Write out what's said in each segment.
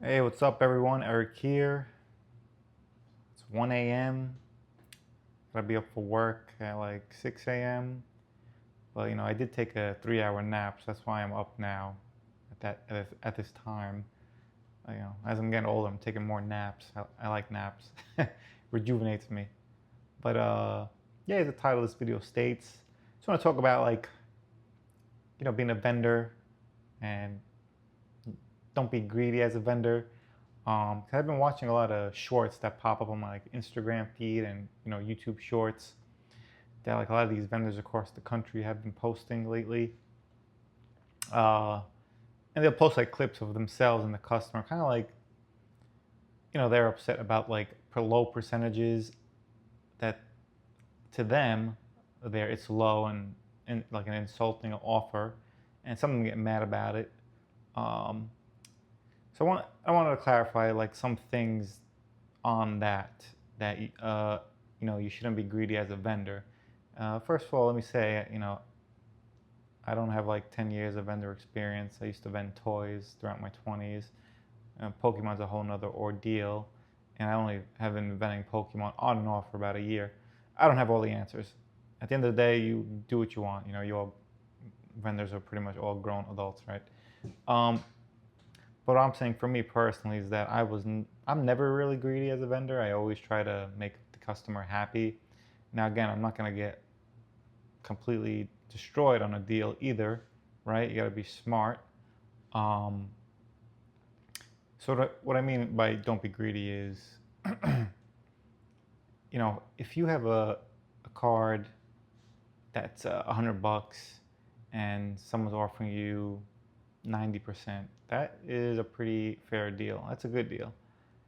Hey, what's up, everyone? Eric here. It's 1 a.m. Gotta be up for work at like 6 a.m. But I did take a 3-hour nap, so that's why I'm up now at this time. As I'm getting older, I'm taking more naps. I like naps. Rejuvenates me. But yeah, as the title of this video states, just want to talk about being a vendor and don't be greedy as a vendor. 'Cause I've been watching a lot of shorts that pop up on my Instagram feed and YouTube Shorts that a lot of these vendors across the country have been posting lately. Uh, and they'll post clips of themselves and the customer, kind of they're upset about low percentages that to them it's low and like an insulting offer, and some of them get mad about it. Um, so I wanted to clarify some things on that you shouldn't be greedy as a vendor. First of all, let me say I don't have 10 years of vendor experience. I used to vend toys throughout my 20s. Pokemon's a whole nother ordeal, and I only have been vending Pokemon on and off for about a year. I don't have all the answers. At the end of the day, you do what you want. You all vendors are pretty much all grown adults, right? Um, but what I'm saying for me personally is that I'm never really greedy as a vendor. I always try to make the customer happy. Now again, I'm not gonna get completely destroyed on a deal either, right? You gotta be smart. Um, so what I mean by don't be greedy is, if you have a card that's $100 and someone's offering you 90%, that is a pretty fair deal. That's a good deal.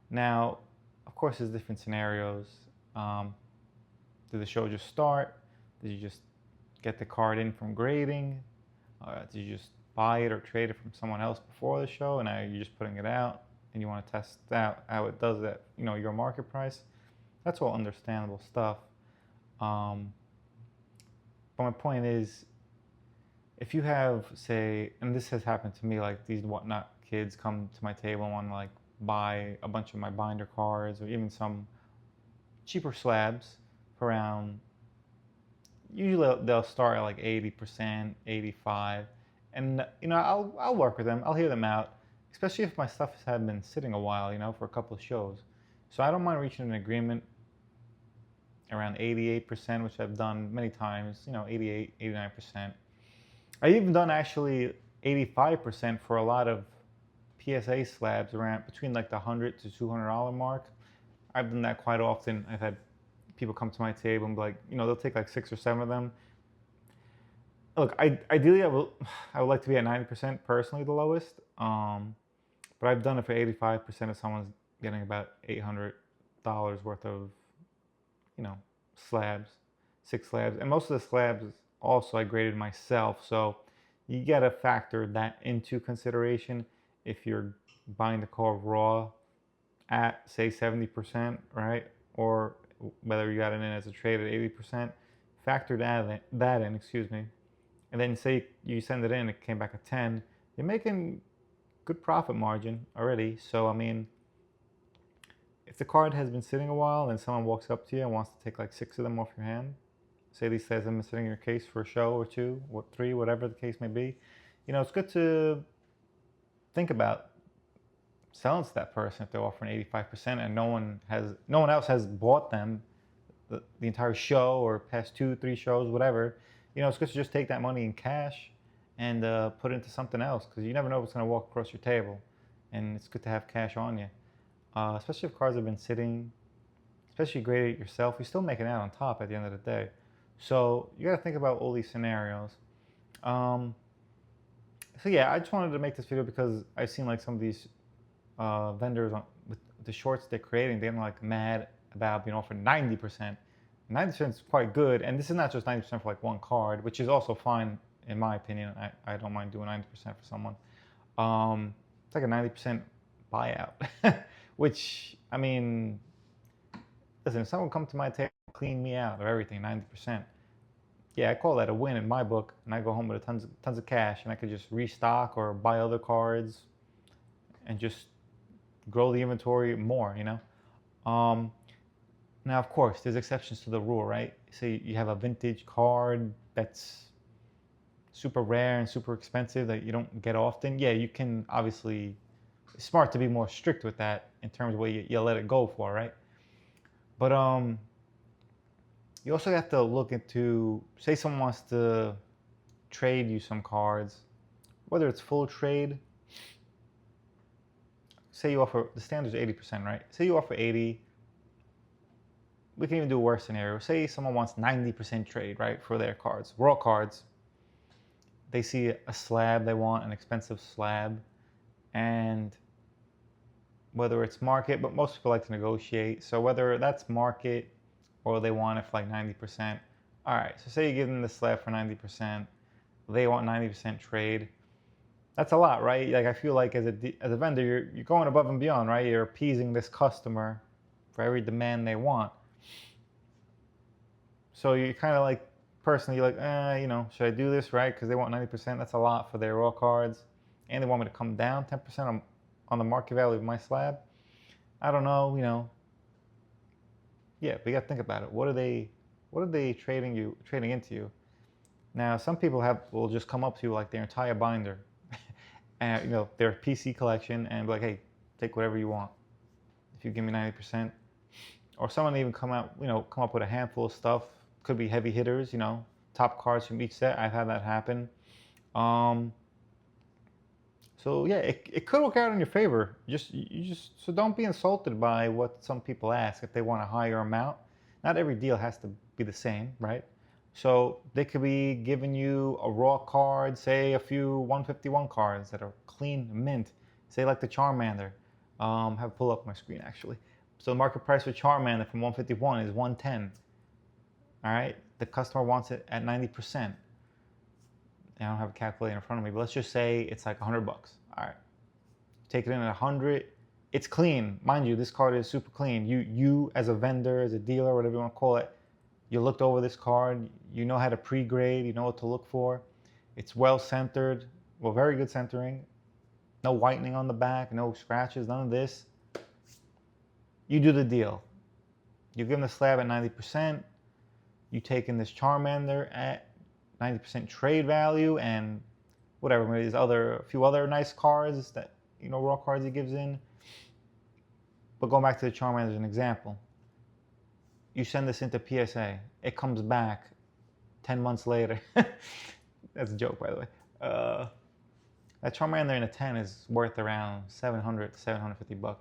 Now, of course, there's different scenarios. Did the show just start? Did you just get the card in from grading? Did you just buy it or trade it from someone else before the show and now you're just putting it out and you want to test out how it does at your market price? That's all understandable stuff. But my point is, if you have, say, and this has happened to me, these whatnot kids come to my table and want to buy a bunch of my binder cards or even some cheaper slabs for around, usually they'll start at 80%, 85, and I'll work with them. I'll hear them out, especially if my stuff has been sitting a while, for a couple of shows. So I don't mind reaching an agreement around 88%, which I've done many times, 88, 89%. I've even done actually 85% for a lot of PSA slabs around between the $100 to $200 mark. I've done that quite often. I've had people come to my table and be they'll take 6 or 7 of them. Look, ideally I would like to be at 90% personally, the lowest. But I've done it for 85% if someone's getting about $800 worth of, slabs, 6 slabs. And most of the slabs also I graded myself. So you gotta factor that into consideration if you're buying the car raw at say 70%, right? Or whether you got it in as a trade at 80%, factor that in, excuse me. And then say you send it in, it came back at 10, you're making good profit margin already. So I mean, if the card has been sitting a while and someone walks up to you and wants to take 6 of them off your hand, say these guys have been sitting in your case for a show or 2, or 3, whatever the case may be, it's good to think about selling to that person if they're offering 85% and no one else has bought them the entire show or past 2, 3 shows, whatever. It's good to just take that money in cash and put it into something else, because you never know what's going to walk across your table, and it's good to have cash on you, especially if cards have been sitting, especially graded yourself. You're still making out on top at the end of the day. So you got to think about all these scenarios. So yeah, I just wanted to make this video because I've seen some of these vendors with the shorts they're creating, they're mad about being offered 90%. 90% is quite good, and this is not just 90% for one card, which is also fine in my opinion. I don't mind doing 90% for someone. It's like a 90% buyout, which, I mean, listen, if someone come to my table, clean me out of everything, 90%, yeah, I call that a win in my book, and I go home with tons of cash, and I could just restock or buy other cards and just grow the inventory more, Now, of course, there's exceptions to the rule, right? Say you have a vintage card that's super rare and super expensive that you don't get often. Yeah, you can obviously, it's smart to be more strict with that in terms of what you let it go for, right? But you also have to look into, say someone wants to trade you some cards, whether it's full trade. Say you offer, the standard is 80%, right? Say you offer 80. We can even do a worse scenario. Say someone wants 90% trade, right, for their cards, raw cards. They see a slab they want, an expensive slab, and whether it's market, but most people like to negotiate. So whether that's market or they want it for like 90%. All right, so say you give them the slab for 90%, they want 90% trade. That's a lot, right? Like I feel like as a vendor, you're going above and beyond, right? You're appeasing this customer for every demand they want. So you kind of like, personally, you're like, should I do this, right? Because they want 90%. That's a lot for their raw cards. And they want me to come down 10% on the market value of my slab. I don't know. Yeah, but you got to think about it. What are they trading into you? Now, some people will just come up to you like their entire binder, and their PC collection, and be like, hey, take whatever you want if you give me 90%. Or someone even come up with a handful of stuff. Could be heavy hitters, top cards from each set. I've had that happen. So yeah, it could work out in your favor. So don't be insulted by what some people ask if they want a higher amount. Not every deal has to be the same, right? So they could be giving you a raw card, say a few 151 cards that are clean mint, say like the Charmander. Have it pull up my screen actually. So the market price for Charmander from 151 is 110. All right, the customer wants it at 90%. I don't have a calculator in front of me, but let's just say it's like $100. All right, take it in at 100. It's clean, mind you. This card is super clean. You as a vendor, as a dealer, whatever you want to call it, you looked over this card. You know how to pre-grade. You know what to look for. It's well centered, very good centering. No whitening on the back, no scratches, none of this. You do the deal. You give them the slab at 90%. You take in this Charmander at 90% trade value and whatever, maybe there's a few other nice cards that, raw cards he gives in. But going back to the Charmander as an example, you send this into PSA. It comes back 10 months later. That's a joke, by the way. That Charmander in a 10 is worth around $700 to $750.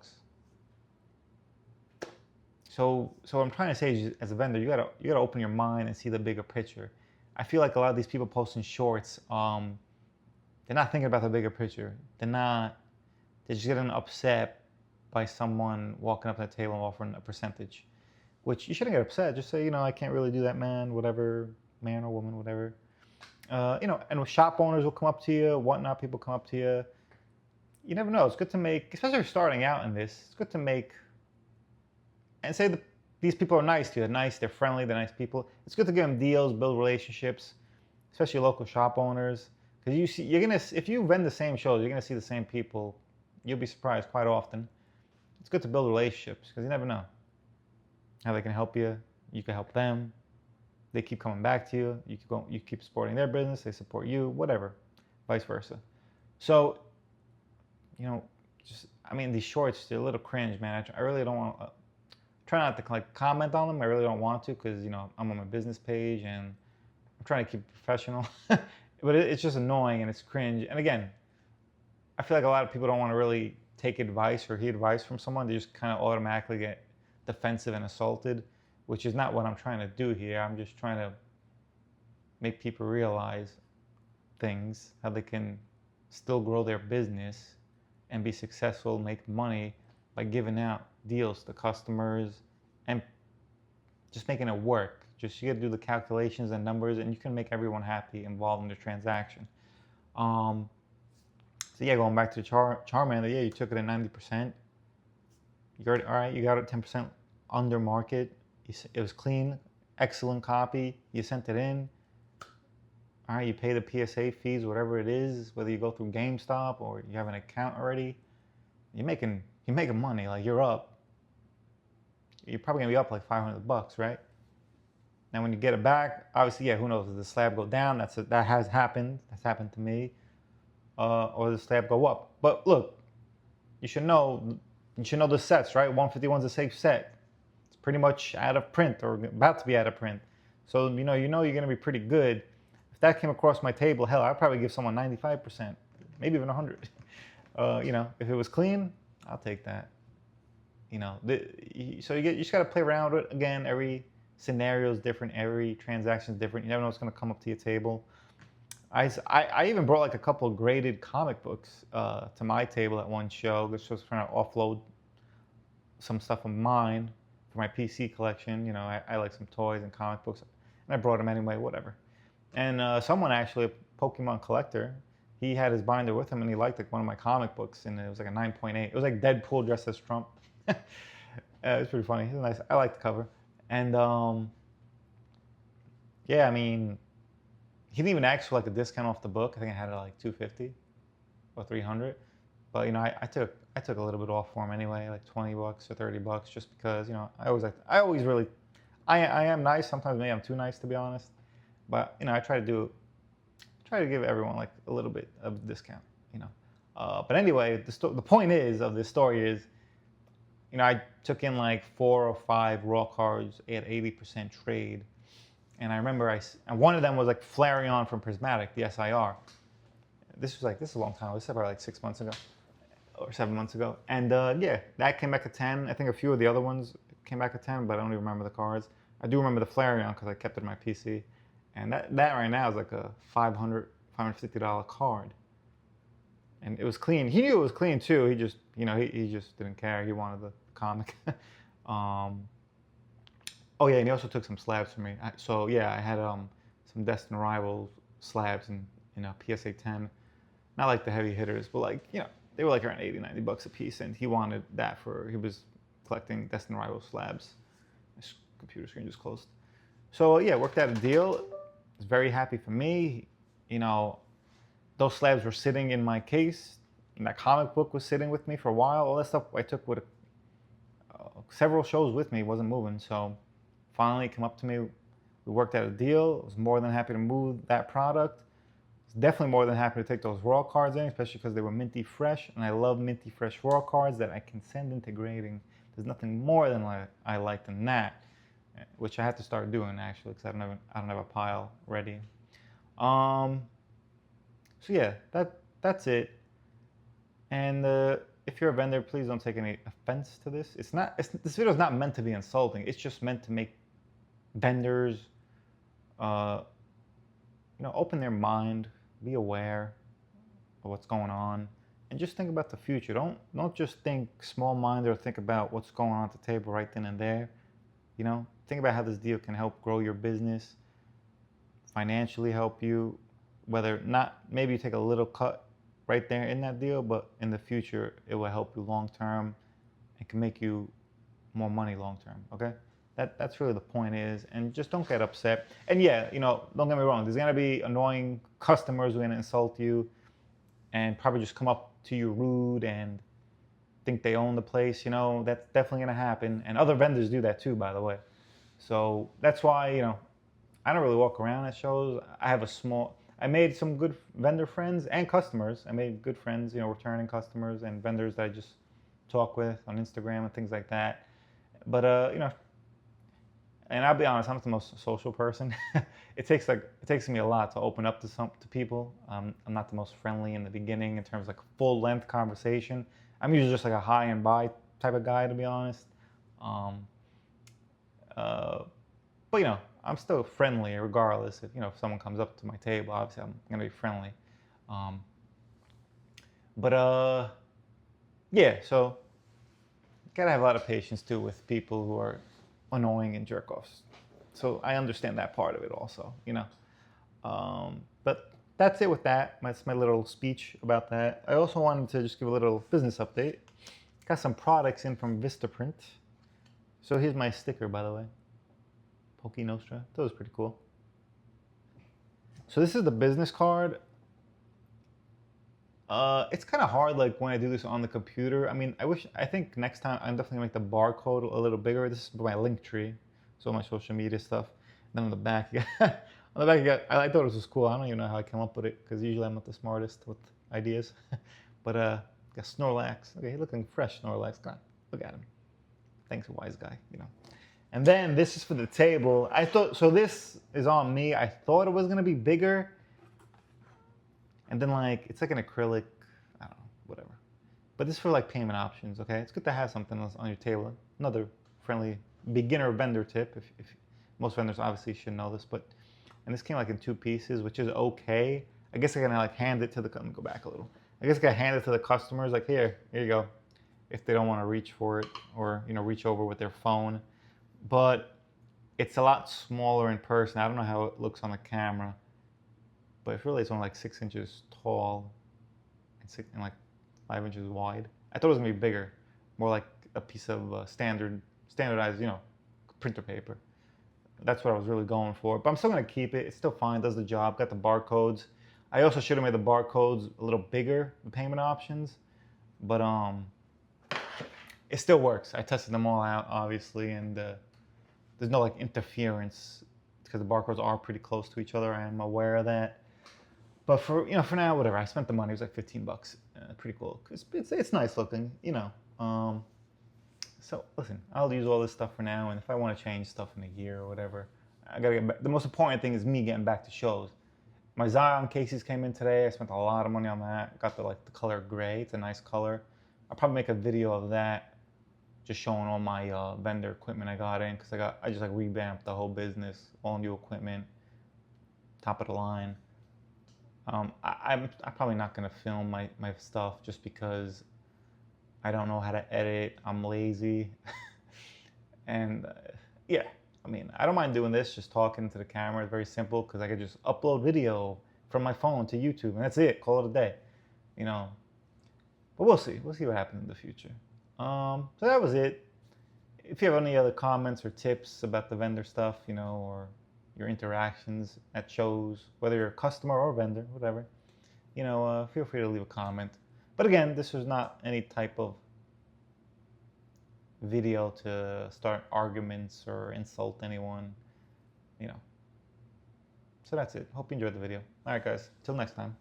So what I'm trying to say is, as a vendor, you gotta open your mind and see the bigger picture. I feel like a lot of these people posting shorts, they're not thinking about the bigger picture. They're just getting upset by someone walking up to the table and offering a percentage, which you shouldn't get upset. Just say, I can't really do that, man, whatever, man or woman, whatever. And with shop owners will come up to you, whatnot, people come up to you. You never know. It's good to make, especially if you're starting out in this, it's good to make, and say these people are nice to you. They're nice, they're friendly, they're nice people. It's good to give them deals, build relationships, especially local shop owners. Because if you vend the same shows, you're gonna see the same people. You'll be surprised quite often. It's good to build relationships because you never know how they can help you. You can help them. They keep coming back to you. You keep supporting their business. They support you. Whatever, vice versa. So, these shorts, they're a little cringe, man. I really don't want. Try not to comment on them. I really don't want to because I'm on my business page and I'm trying to keep it professional. But it's just annoying and it's cringe. And again, I feel like a lot of people don't want to really take advice or hear advice from someone. They just kind of automatically get defensive and assaulted, which is not what I'm trying to do here. I'm just trying to make people realize things, how they can still grow their business and be successful, make money by giving out deals to customers and just making it work. You got to do the calculations and numbers, and you can make everyone happy involved in the transaction. So yeah, going back to the Charmander, yeah, you took it at 90%. You got it 10% under market. It was clean, excellent copy. You sent it in. All right, you pay the PSA fees, whatever it is, whether you go through GameStop or you have an account already. You're making you're making money. Like you're up. You're probably gonna be up like $500, right? Now when you get it back, obviously, yeah, who knows? Does the slab go down? That has happened. That's happened to me. Or the slab go up. But look, you should know. You should know the sets, right? 151's a safe set. It's pretty much out of print or about to be out of print. So you know you're gonna be pretty good. If that came across my table, hell, I'd probably give someone 95%, maybe even 100. If it was clean, I'll take that. So you just gotta play around with it. Again, every scenario is different, every transaction is different. You never know what's gonna come up to your table. I even brought like a couple of graded comic books to my table at one show. This was trying to offload some stuff of mine for my PC collection. I like some toys and comic books, and I brought them anyway, whatever. And someone actually, a Pokemon collector, he had his binder with him, and he liked like one of my comic books, and it was like a 9.8. It was like Deadpool dressed as Trump. It was pretty funny. It was nice. I like the cover. And yeah, I mean, he didn't even ask for like a discount off the book. I think I had it at like $250 or $300. But I took a little bit off for him anyway, like $20 or $30, just because I am nice. Sometimes maybe I'm too nice, to be honest. But I try to give everyone like a little bit of discount. But anyway, the point of this story is, I took in like 4 or 5 raw cards at 80% trade. And I remember and one of them was like Flareon from Prismatic, the SIR. This is a long time ago. This is about like 6 months ago or 7 months ago. And yeah, that came back at 10. I think a few of the other ones came back at 10, but I don't even remember the cards. I do remember the Flareon because I kept it in my PC. And that right now is like a $550 card. And it was clean. He knew it was clean too. He just, he just didn't care. He wanted the comic. Oh yeah, and he also took some slabs from me. So yeah, I had some Destined Rivals slabs in PSA 10. Not like the heavy hitters, but like they were like around $80-$90 a piece, and he wanted that he was collecting Destined Rivals slabs. His computer screen just closed. So yeah, worked out a deal. Was very happy for me. Those slabs were sitting in my case, and that comic book was sitting with me for a while. All that stuff I took with several shows with me, wasn't moving. So finally it came up to me. We worked out a deal. I was more than happy to move that product. I was definitely more than happy to take those raw cards in, especially because they were minty fresh, and I love minty fresh raw cards that I can send into grading. There's nothing more than I like than that, which I have to start doing actually, because I don't have a pile ready. So yeah, that's it. And if you're a vendor, please don't take any offense to this. This video is not meant to be insulting. It's just meant to make vendors, open their mind, be aware of what's going on, and just think about the future. Don't just think small-minded or think about what's going on at the table right then and there. Think about how this deal can help grow your business, financially help you, maybe you take a little cut right there in that deal, but in the future it will help you long term and can make you more money long term. Okay, that's really the point is, and just don't get upset. And yeah, don't get me wrong, there's gonna be annoying customers who are gonna insult you and probably just come up to you rude and think they own the place. That's definitely gonna happen, and other vendors do that too, by the way. So that's why I don't really walk around at shows. I made some good vendor friends and customers. I made good friends, returning customers and vendors that I just talk with on Instagram and things like that. But and I'll be honest, I'm not the most social person. It takes me a lot to open up to people. I'm not the most friendly in the beginning in terms of like full length conversation. I'm usually just like a hi and bye type of guy, to be honest. But I'm still friendly regardless. If someone comes up to my table, obviously I'm gonna be friendly. Yeah, so gotta have a lot of patience too with people who are annoying and jerk offs. So I understand that part of it also, But that's it with that. That's my little speech about that. I also wanted to just give a little business update. Got some products in from Vistaprint. So here's my sticker, by the way. Poke Nostra. That was pretty cool. So this is the business card. It's kind of hard, like when I do this on the computer. I mean, I think next time I'm definitely gonna make the barcode a little bigger. This is my link tree, so my social media stuff. And then on the back, you got, on the back you got. I thought this was cool. I don't even know how I came up with it because usually I'm not the smartest with ideas. But got Snorlax. Okay, looking fresh, Snorlax. God, look at him. Thanks, wise guy. You know. And then this is for the table. I thought so. This is on me. I thought it was gonna be bigger. And then like, it's like an acrylic, I don't know, whatever. But this is for like payment options, okay? It's good to have something else on your table. Another friendly beginner vendor tip. If most vendors obviously should know this, but, and this came like in 2 pieces, which is okay. I guess I can like hand it to the, let me go back a little. I guess I can hand it to the customers like, here you go. If they don't want to reach for it or, you know, reach over with their phone. But it's a lot smaller in person. I don't know how it looks on the camera. But it's only like 6 inches tall and like 5 inches wide. I thought it was gonna be bigger, more like a piece of standardized, you know, printer paper. That's what I was really going for. But I'm still gonna keep it. It's still fine. Does the job. Got the barcodes. I also should have made the barcodes a little bigger, the payment options, but it still works. I tested them all out, obviously, and there's no like interference because the barcodes are pretty close to each other. I am aware of that. But for, you know, for now, whatever. I spent the money. It was like $15. Pretty cool. It's nice looking, you know. So listen, I'll use all this stuff for now, and if I want to change stuff in a year or whatever, I gotta get back. The most important thing is me getting back to shows. My Zion cases came in today. I spent a lot of money on that. Got the color gray. It's a nice color. I'll probably make a video of that, just showing all my vendor equipment I got in, because I just like revamped the whole business, all new equipment, top of the line. I'm probably not gonna film my stuff just because I don't know how to edit. I'm lazy, and yeah, I mean, I don't mind doing this, just talking to the camera. It's very simple because I could just upload video from my phone to YouTube, and that's it. Call it a day, you know. But we'll see. We'll see what happens in the future. So that was it. If you have any other comments or tips about the vendor stuff, you know, or your interactions at shows, whether you're a customer or vendor, whatever, you know, feel free to leave a comment. But again, this was not any type of video to start arguments or insult anyone, you know. So that's it. Hope you enjoyed the video. All right, guys. Till next time.